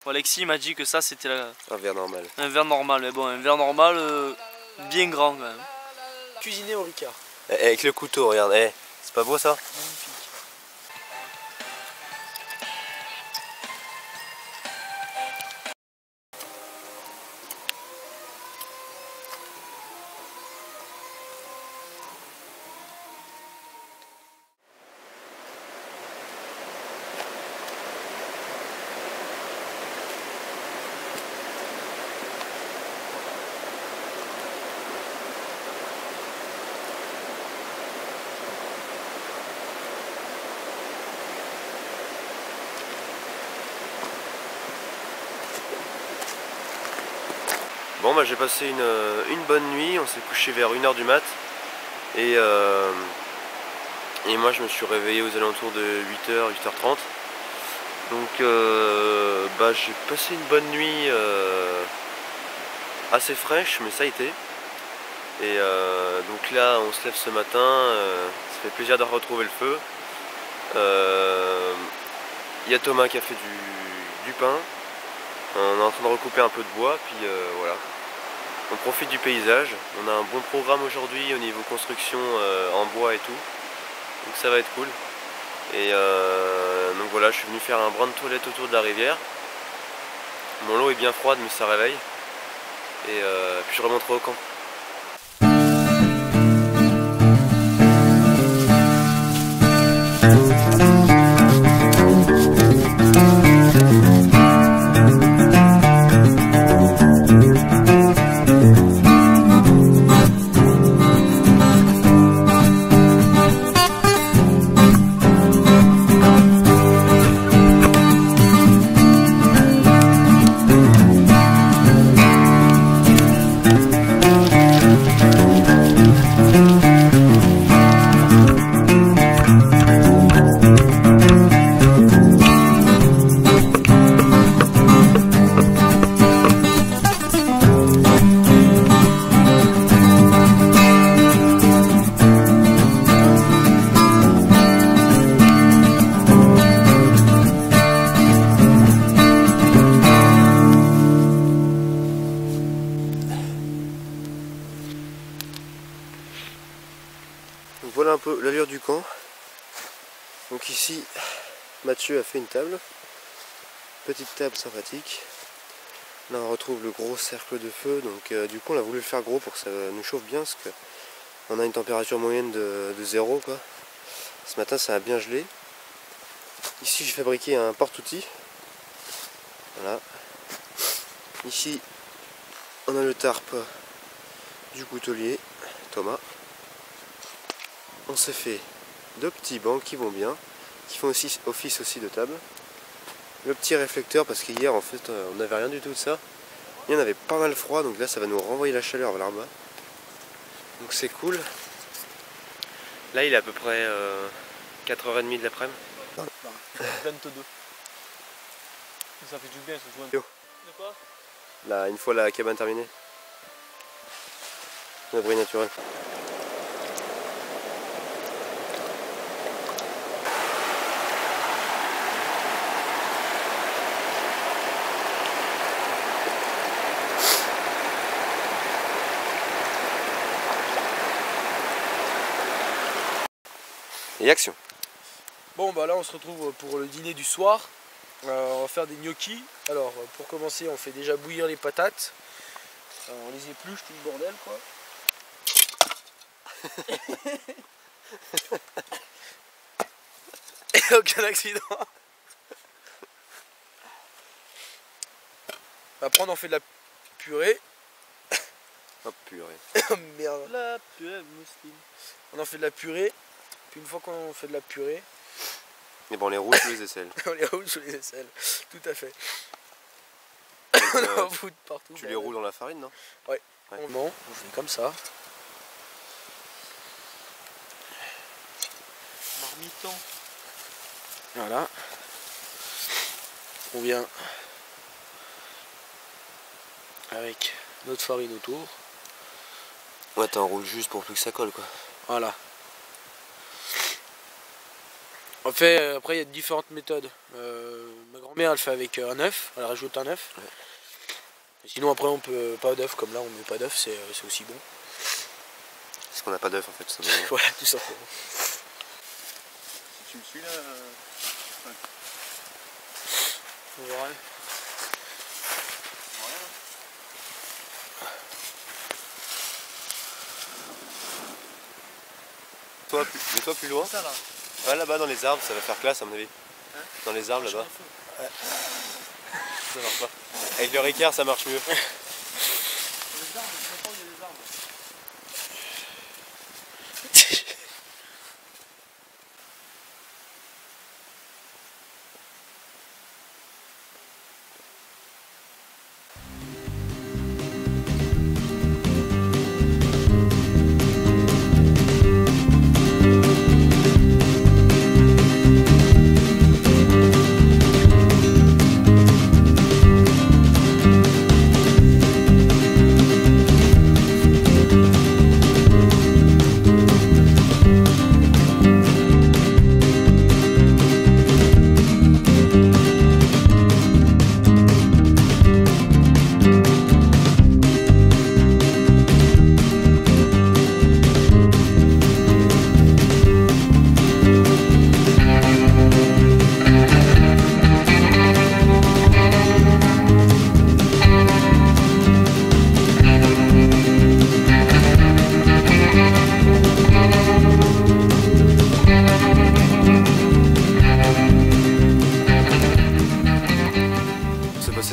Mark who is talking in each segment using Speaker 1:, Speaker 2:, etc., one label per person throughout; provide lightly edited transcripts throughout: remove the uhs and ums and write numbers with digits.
Speaker 1: Alexis m'a dit que ça c'était
Speaker 2: un verre normal.
Speaker 1: un verre normal, mais bon, un verre normal bien grand quand même.
Speaker 3: Cuisiné au Ricard.
Speaker 2: Avec le couteau, regarde, c'est pas beau ça?
Speaker 3: Magnifique.
Speaker 2: Bon bah j'ai passé une bonne nuit, on s'est couché vers 1h du mat et moi je me suis réveillé aux alentours de 8h, 8h30. Donc bah j'ai passé une bonne nuit assez fraîche, mais ça a été. Et donc là on se lève ce matin, ça fait plaisir de retrouver le feu. Il y a Thomas qui a fait du pain. On est en train de recouper un peu de bois, puis voilà. On profite du paysage. On a un bon programme aujourd'hui au niveau construction en bois et tout. Donc ça va être cool. Et donc voilà, je suis venu faire un brin de toilette autour de la rivière. Mon eau est bien froide mais ça réveille. Et puis je remonterai au camp. Donc voilà un peu l'allure du camp. Donc ici, Mathieu a fait une table. Petite table sympathique. Là on retrouve le gros cercle de feu. Donc du coup on a voulu le faire gros pour que ça nous chauffe bien. Parce qu'on a une température moyenne de 0 quoi. Ce matin ça a bien gelé. Ici j'ai fabriqué un porte-outil. Voilà. Ici on a le tarp du coutelier, Thomas. On s'est fait deux petits bancs qui vont bien, qui font aussi office aussi de table. Le petit réflecteur parce qu'hier en fait on n'avait rien du tout de ça. Il y en avait pas mal froid donc là ça va nous renvoyer la chaleur vers là-bas. Donc c'est cool. Là il est à peu près 4h30 de l'après-midi.
Speaker 1: 22. Ça fait du bien ce joint.
Speaker 2: Yo.
Speaker 1: De quoi?
Speaker 2: Là une fois la cabane terminée. L'abri naturel. Et action.
Speaker 3: Bon bah là on se retrouve pour le dîner du soir. On va faire des gnocchis. Alors pour commencer on fait déjà bouillir les patates. On les épluche tout le bordel quoi. Et aucun accident. Après on en fait de la purée.
Speaker 2: Hop purée.
Speaker 3: Oh merde.
Speaker 1: La purée mousseline.
Speaker 3: On en fait de la purée. Puis une fois qu'on fait de la purée,
Speaker 2: Et bon on les roule sous les aisselles.
Speaker 3: on les roule sous les aisselles. Tout à fait. On en fout de partout.
Speaker 2: Tu les roules dans la farine non?
Speaker 3: Ouais.
Speaker 2: Ouais.
Speaker 3: On fait comme ça.
Speaker 1: Marmiton.
Speaker 3: Voilà. On vient avec notre farine autour.
Speaker 2: Ouais t'en roules juste pour plus que ça colle quoi.
Speaker 3: Voilà. En fait, après il y a différentes méthodes. Ma grand-mère mère elle fait avec un œuf, elle rajoute un œuf.
Speaker 2: Ouais.
Speaker 3: Et sinon après on peut pas d'œuf, comme là on met pas d'œuf, c'est aussi bon.
Speaker 2: Parce qu'on n'a pas d'œuf en fait. Ça
Speaker 3: Voilà, tout simplement.
Speaker 1: Tu me suis là On va voir.
Speaker 2: Mets-toi plus loin.
Speaker 1: Ça là.
Speaker 2: Ouais, là-bas dans les arbres, ça va faire classe à mon avis.
Speaker 1: Hein,
Speaker 2: dans les arbres là-bas.
Speaker 1: Ouais.
Speaker 2: Ça marche pas. Avec le Ricard, ça marche mieux.
Speaker 1: Les arbres, je sais pas où il y a des arbres.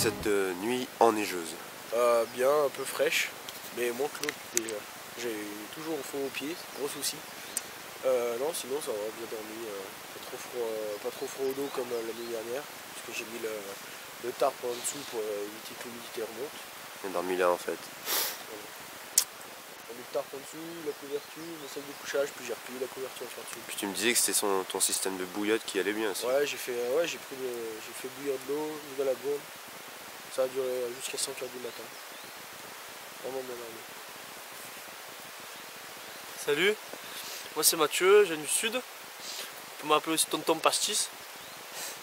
Speaker 2: Cette nuit enneigeuse.
Speaker 3: Bien, un peu fraîche, mais moins que l'autre déjà. J'ai toujours faux aux pieds, gros souci. Non, sinon ça va, bien dormi, pas trop froid au dos comme l'année dernière, parce que j'ai mis le tarp en dessous pour éviter que l'humidité remonte.
Speaker 2: On a dormi là en fait.
Speaker 3: J'ai mis le tarp en dessous, la couverture, le sac de couchage, puis j'ai replié la couverture en dessus.
Speaker 2: Puis tu me disais que c'était ton système de bouillotte qui allait bien aussi.
Speaker 3: Ouais, j'ai fait bouillir de l'eau, une à la gourde. Ça a duré jusqu'à 5 h du matin. Vraiment bien dormi.
Speaker 1: Salut, moi c'est Mathieu, je viens du sud. On peut m'appeler aussi Tonton Pastis.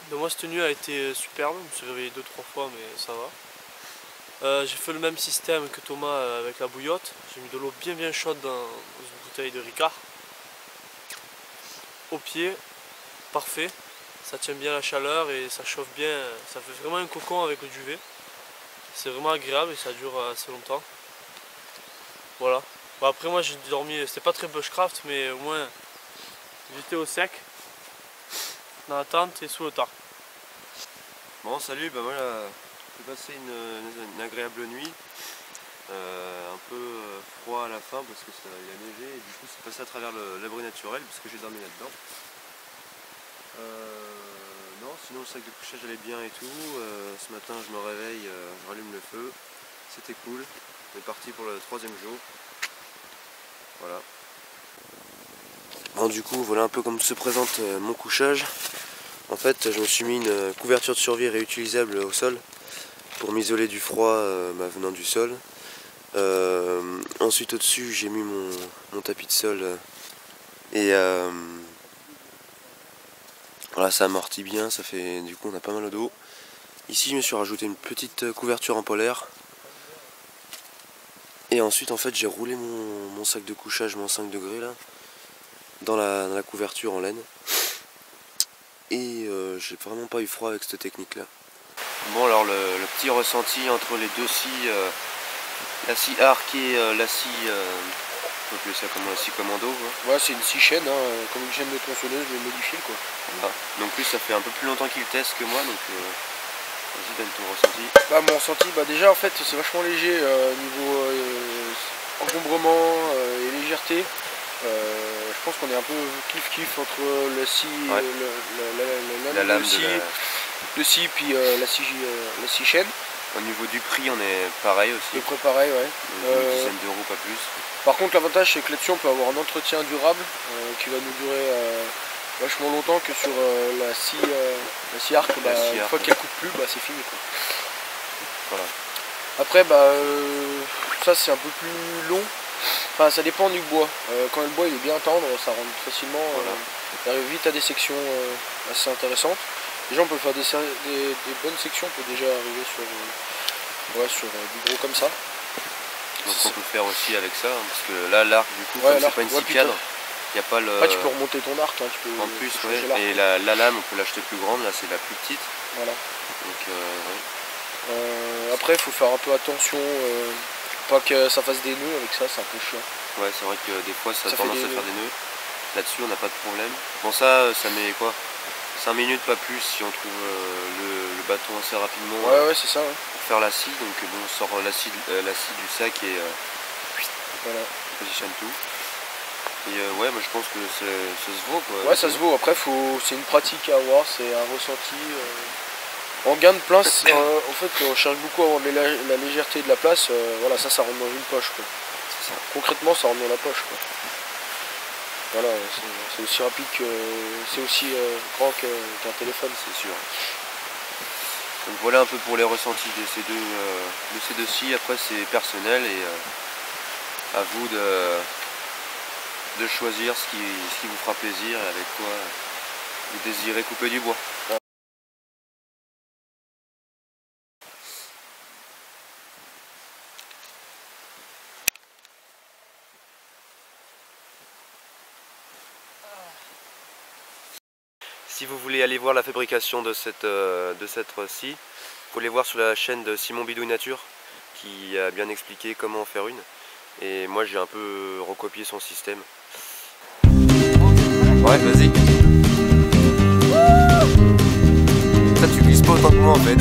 Speaker 1: Mais moi cette nuit a été superbe, je me suis réveillé 2-3 fois mais ça va. J'ai fait le même système que Thomas avec la bouillotte. J'ai mis de l'eau bien chaude dans une bouteille de Ricard. Au pied, parfait. Ça tient bien la chaleur et ça chauffe bien. Ça fait vraiment un cocon avec le duvet. C'est vraiment agréable et ça dure assez longtemps. Voilà. Bon, après moi j'ai dormi, c'était pas très bushcraft mais au moins j'étais au sec, dans la tente et sous le tarp.
Speaker 2: Bon salut, bah moi j'ai passé une agréable nuit. Un peu froid à la fin parce que il a neigé et du coup c'est passé à travers l'abri naturel parce que j'ai dormi là-dedans. Non, sinon le sac de couchage allait bien et tout. Ce matin je me réveille, je rallume le feu. C'était cool. On est parti pour le 3e jour. Voilà. Bon du coup voilà un peu comme se présente mon couchage. En fait je me suis mis une couverture de survie réutilisable au sol pour m'isoler du froid venant du sol. Ensuite au-dessus j'ai mis mon tapis de sol et voilà, ça amortit bien, ça fait du coup on a pas mal au dos. Ici je me suis rajouté une petite couverture en polaire. Et ensuite en fait j'ai roulé mon sac de couchage moins 5 degrés là dans la couverture en laine. Et j'ai vraiment pas eu froid avec cette technique là. Bon alors le petit ressenti entre les deux scies, la scie arc et la scie, on peut appeler ça comment, la scie commando quoi.
Speaker 3: Ouais, c'est une scie chaîne, hein, comme une chaîne de tronçonneuse mais modifiée quoi.
Speaker 2: Voilà. Donc lui ça fait un peu plus longtemps qu'il teste que moi donc vas-y donne ton ressenti.
Speaker 3: Bah mon ressenti, déjà en fait c'est vachement léger niveau encombrement et légèreté. Je pense qu'on est un peu kiff entre la scie,
Speaker 2: ouais. La lame
Speaker 3: de scie puis la scie chaîne.
Speaker 2: Au niveau du prix on est pareil aussi.
Speaker 3: À peu près pareil, ouais.
Speaker 2: Une dizaine d'euros pas plus.
Speaker 3: Par contre l'avantage c'est que là-dessus on peut avoir un entretien durable qui va nous durer vachement longtemps que sur la scie arc. Une fois qu'elle coupe plus, c'est fini quoi.
Speaker 2: Voilà.
Speaker 3: Après ça c'est un peu plus long. Enfin ça dépend du bois. Quand le bois il est bien tendre, ça rentre facilement.
Speaker 2: Voilà.
Speaker 3: Il arrive vite à des sections assez intéressantes. Déjà on peut faire des bonnes sections, on peut déjà arriver sur du gros comme ça.
Speaker 2: Donc on peut faire aussi avec ça, hein, parce que là l'arc du coup,
Speaker 3: Ouais,
Speaker 2: comme c'est pas une scie cadre, il n'y a pas le...
Speaker 3: Après tu peux remonter ton arc, hein, tu peux
Speaker 2: en plus,
Speaker 3: changer
Speaker 2: ouais,
Speaker 3: l'arc.
Speaker 2: et la lame on peut l'acheter plus grande, là c'est la plus petite.
Speaker 3: Voilà.
Speaker 2: Donc ouais.
Speaker 3: Après il faut faire un peu attention, pas que ça fasse des nœuds avec ça, c'est un peu chiant.
Speaker 2: Ouais, c'est vrai que des fois ça a
Speaker 3: Ça
Speaker 2: tendance
Speaker 3: fait
Speaker 2: à
Speaker 3: des
Speaker 2: faire des nœuds. Là-dessus on n'a pas de problème. Bon ça met quoi, 5 minutes pas plus si on trouve le bâton assez rapidement.
Speaker 3: Ouais, c'est ça. Ouais.
Speaker 2: Pour faire la scie, donc bon, on sort la scie du sac et
Speaker 3: Voilà.
Speaker 2: on positionne tout. Et ouais, moi je pense que ça se vaut quoi.
Speaker 3: Ouais, ça se vaut. Après, c'est une pratique à avoir, c'est un ressenti. En gain de place, en fait, on cherche beaucoup à avoir la légèreté de la place. Voilà, ça rentre dans une poche. Quoi.
Speaker 2: C'est ça.
Speaker 3: Concrètement, ça rentre dans la poche. Quoi. Voilà, c'est aussi rapide que. C'est aussi grand qu'un téléphone.
Speaker 2: C'est sûr. Donc voilà un peu pour les ressentis de ces deux scies. Après, c'est personnel et à vous de choisir ce qui vous fera plaisir et avec quoi vous désirez couper du bois. Si vous voulez aller voir la fabrication de cette scie, vous pouvez les voir sur la chaîne de Simon Bidouille Nature qui a bien expliqué comment en faire une. Et moi j'ai un peu recopié son système. Ouais, vas-y. Ça tu glisses pas autant que moi en fait.